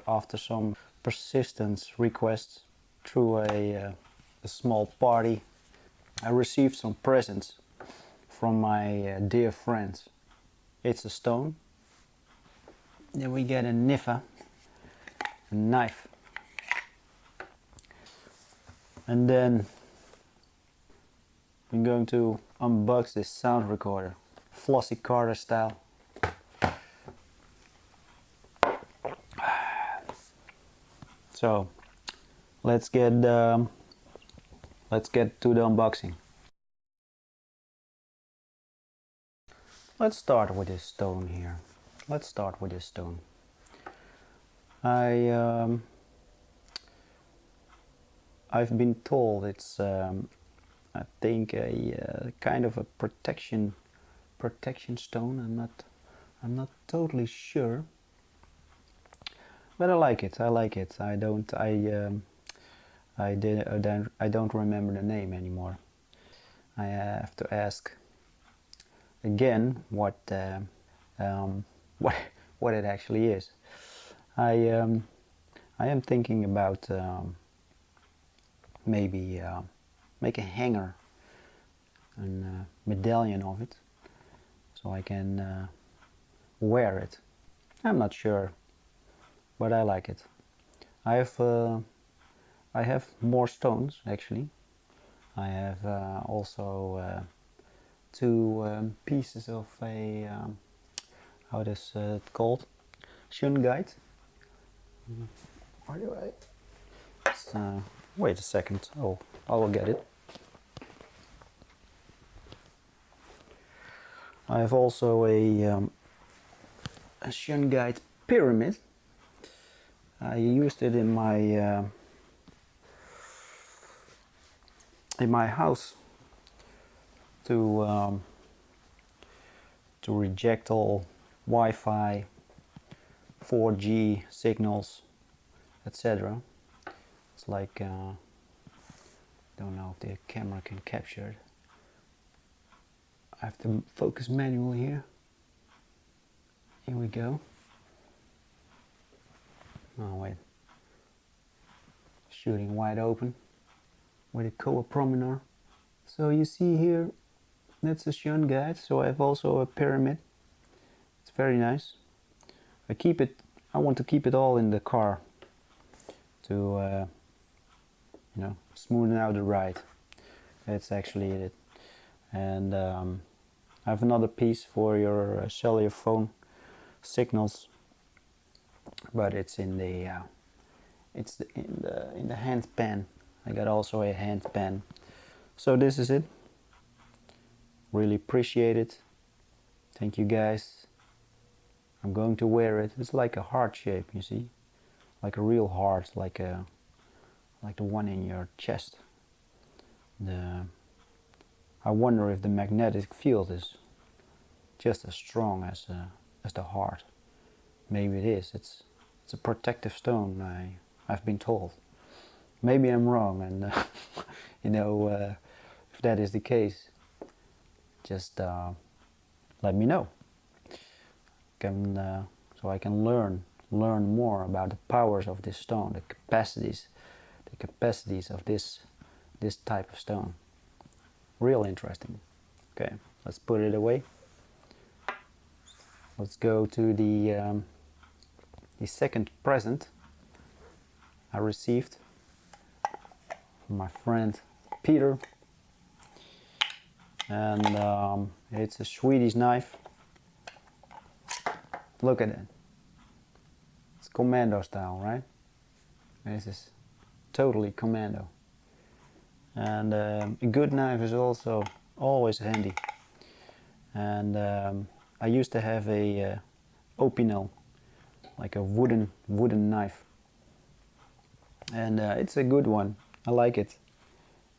after some persistence requests through a small party, I received some presents from my dear friends. It's a stone. Then we get a Hypha, a knife. And then I'm going to unbox this sound recorder, Flossy Carter style. So let's get to the unboxing. Let's start with this stone here. Let's start with this stone. I've been told it's I think a kind of a protection stone. I'm not totally sure, but I like it. I don't remember the name anymore. I have to ask again what it actually is. I am thinking about maybe make a hanger and medallion of it, so I can wear it. I'm not sure, but I like it. I have more stones actually. I have also two pieces of a how is it called? Shungite. Where do I? Wait a second. Oh, I will get it. I have also a Shungite pyramid. I used it in my house to reject all Wi-Fi, 4G signals, etc. It's like don't know if the camera can capture it. I have to focus manually here. Here we go. Oh wait. Shooting wide open with a Kowa Prominar. So you see here, that's a Shungite. So I have also a pyramid. It's very nice. I want to keep it all in the car to you know, smoothen out the ride. That's actually it. And I have another piece for your cellular phone signals, but it's in the in the hand pen. I got also a hand pen. So this is it. Really appreciate it. Thank you guys. I'm going to wear it. It's like a heart shape, you see, like a real heart, like the one in your chest. I wonder if the magnetic field is just as strong as the heart. Maybe it is. It's a protective stone. I've been told. Maybe I'm wrong, and you know, if that is the case, just let me know. So I can learn more about the powers of this stone, the capacities of this type of stone. Real interesting. Okay, let's put it away. Let's go to the second present I received from my friend Peter, and it's a Swedish knife. Look at it. It's commando style, right? This is totally commando. And a good knife is also always handy. And I used to have a opinel, like a wooden knife, and it's a good one. I like it.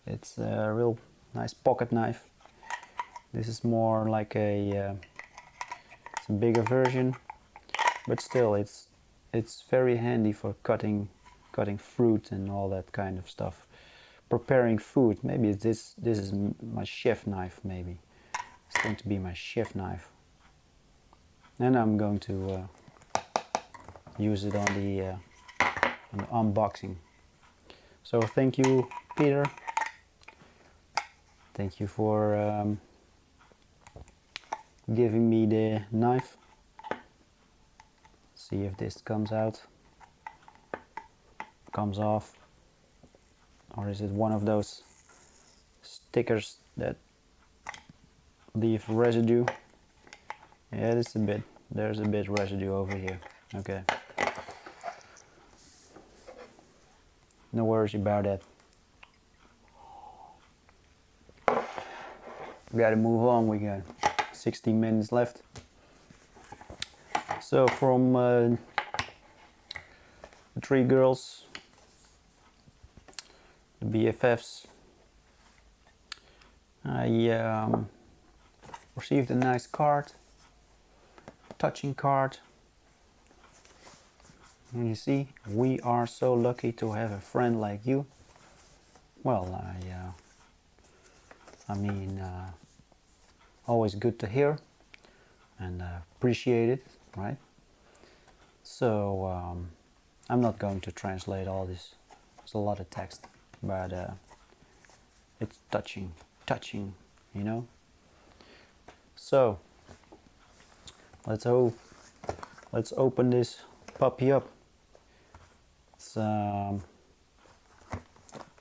It's a real nice pocket knife. This is more like it's a bigger version, but still it's very handy for cutting fruit and all that kind of stuff. Preparing food. Maybe this is my chef knife. Maybe it's going to be my chef knife, and I'm going to use it on an unboxing. So thank you, Peter. Thank you for giving me the knife. See if this comes out, comes off, or is it one of those stickers that leave residue? Yeah, it's a bit. There's a bit residue over here. Okay. No worries about that. We gotta move on. We got 16 minutes left. So from the 3 girls, the BFFs, I received a nice card, touching card. And you see, we are so lucky to have a friend like you. Well, I mean, always good to hear and appreciate it, right? So I'm not going to translate all this. It's a lot of text, but it's touching, you know. So let's open this puppy up.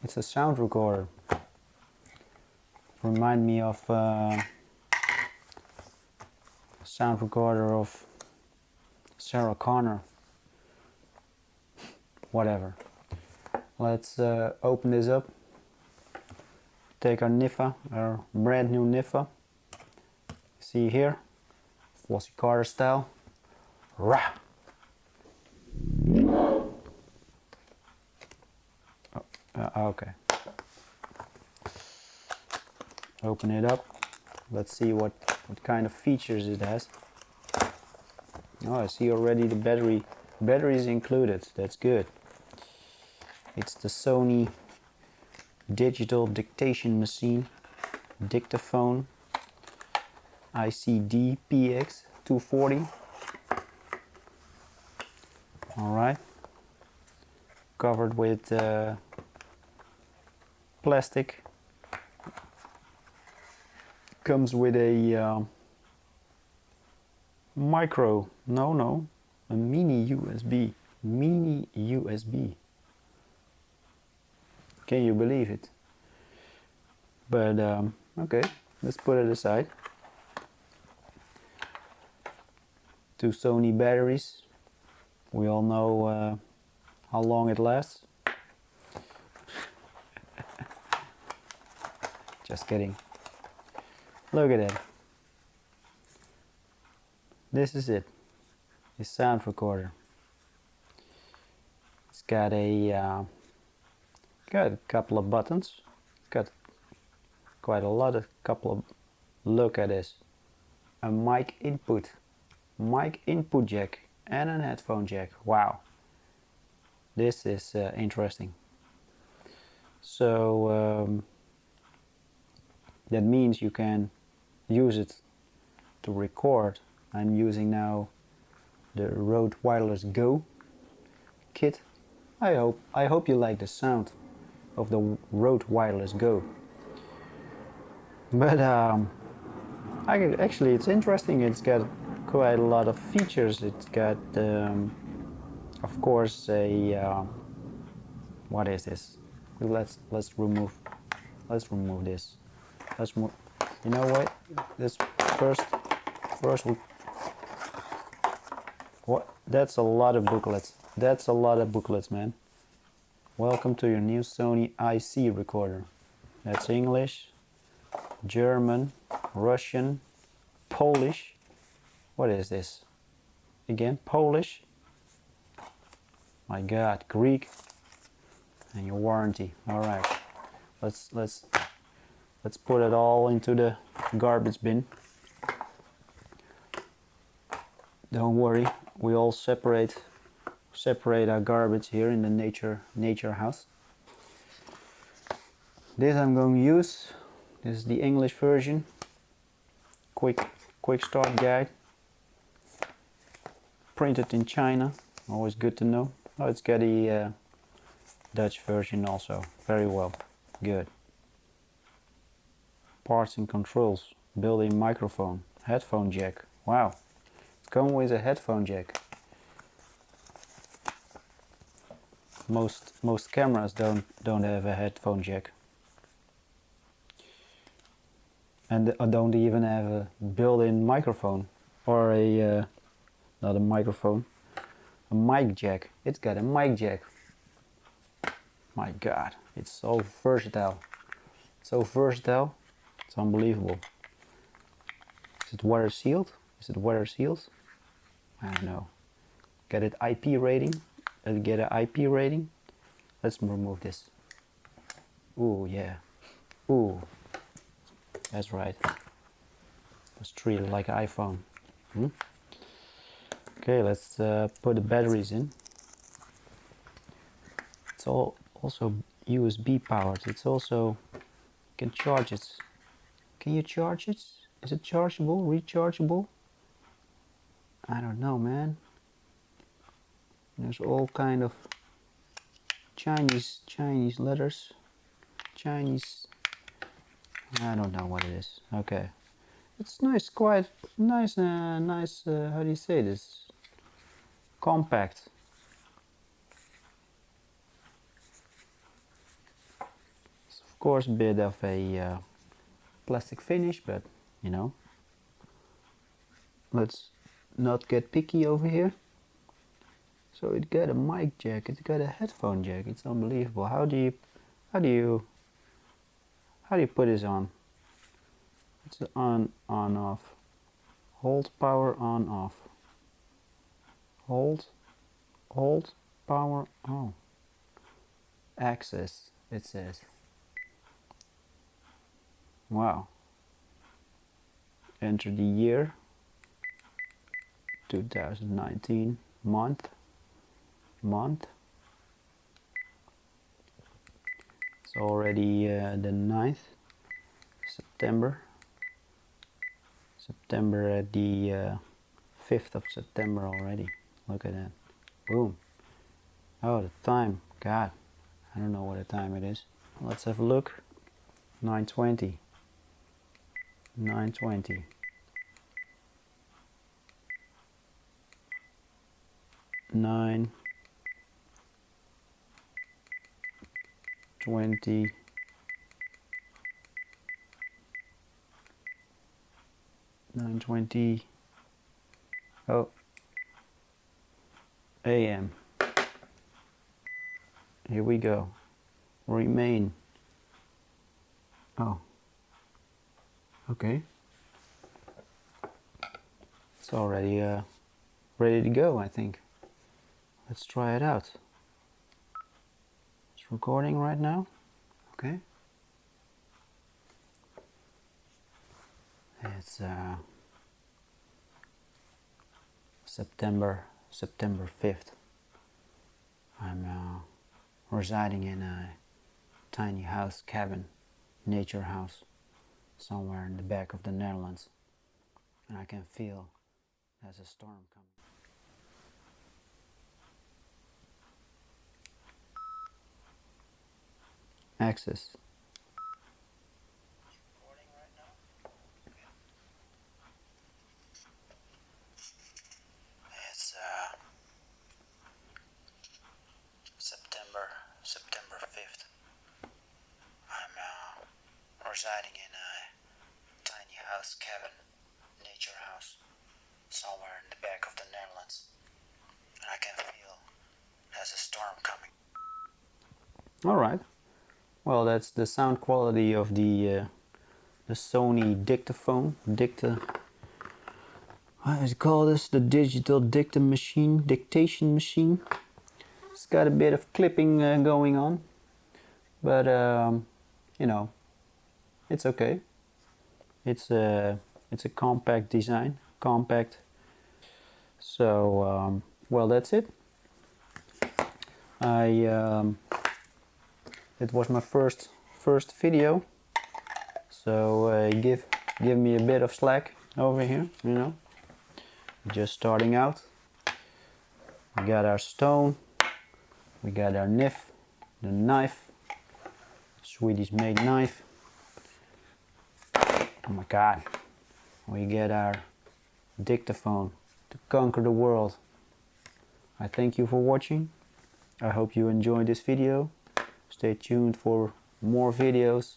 It's a sound recorder. Remind me of a sound recorder of Sarah Connor. Whatever. Let's open this up. Take our Hypha, our brand new Hypha. See here, Flossie Carter style. Rah! Okay. Open it up. Let's see what kind of features it has. Oh, I see already the battery is included. That's good. It's the Sony digital dictation machine, dictaphone, ICD PX 240. All right. Covered with plastic. Comes with a a mini USB. Mini USB. Can you believe it? But okay, let's put it aside. 2 Sony batteries. We all know how long it lasts. Just kidding. Look at it. This is it. The sound recorder. It's got a couple of buttons. Got quite a lot of look at this. A mic input jack and an headphone jack. Wow. This is interesting. So that means you can use it to record. I'm using now the Rode Wireless Go kit. I hope you like the sound of the Rode Wireless Go. But actually it's interesting. It's got quite a lot of features. It's got of course a what is this? Let's remove this. You know what? This first what? That's a lot of booklets. That's a lot of booklets, man. Welcome to your new Sony IC recorder. That's English, German, Russian, Polish. What is this? Again, Polish. My God, Greek. And your warranty. All right. Let's put it all into the garbage bin. Don't worry, we all separate our garbage here in the nature house. This I'm going to use. This is the English version. Quick start guide. Printed in China. Always good to know. Oh, it's got a Dutch version also. Very well. Good. Parts and controls. Built-in microphone. Headphone jack. Wow. Come with a headphone jack. Most cameras don't have a headphone jack. And don't even have a built-in microphone. Or a, not a microphone, a mic jack. It's got a mic jack. My god, it's so versatile. So versatile, it's unbelievable. Is it water sealed? Is it water sealed? I don't know. Get it IP rating? Get an IP rating? Let's remove this. Ooh, yeah. Ooh, that's right. Let's treat it like an iPhone. Okay, let's put the batteries in. It's all also USB powered. It's also, you can charge it. Can you charge it? Is it chargeable? Rechargeable? I don't know, man. There's all kind of Chinese letters. Chinese. I don't know what it is. Okay. It's nice, quite nice, how do you say this? Compact. It's of course a bit of a plastic finish, but you know. Let's not get picky over here. So it got a mic jack, it's got a headphone jack. It's unbelievable. How do you put this on? It's on off. Hold power on off. Hold power on. Access, it says. Wow. Enter the year 2019. Month. It's already the 9th September. At the 5th of September already. Look at that. Boom. Oh, the time. God, I don't know what the time it is. Let's have a look. 9:20. 9:20. 9:20. 9:20. Oh. AM. Here we go. Remain. Oh. Okay. It's already ready to go, I think. Let's try it out. It's recording right now. Okay. It's September 5th. I'm residing in a tiny house, cabin, nature house, somewhere in the back of the Netherlands, and I can feel there's a storm coming. Access. Recording right now? Okay. It's September 5th. I'm residing in a tiny house, cabin, nature house, somewhere in the back of the Netherlands, and I can feel there's a storm coming. All right. Well, that's the sound quality of the Sony dictaphone. What is it called? This the digital dictation machine. It's got a bit of clipping going on, but you know, it's okay. It's a compact design, compact. So well, that's it. It was my first video, so give me a bit of slack over here, you know. Just starting out. We got our stone, we got our NIF, the knife, Swedish made knife. Oh my god, we get our dictaphone to conquer the world. I thank you for watching. I hope you enjoyed this video. Stay tuned for more videos.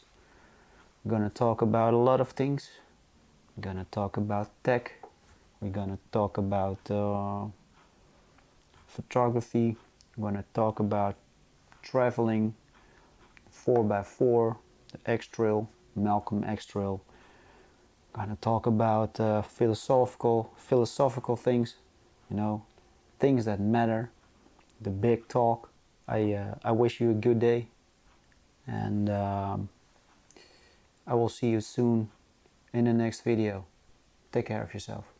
I'm gonna talk about a lot of things. We're gonna talk about tech. We're gonna talk about photography. We're gonna talk about traveling, 4x4, the X-Trail, Malcolm X-Trail. Gonna talk about philosophical things, you know, things that matter, the big talk. I wish you a good day, and I will see you soon in the next video. Take care of yourself.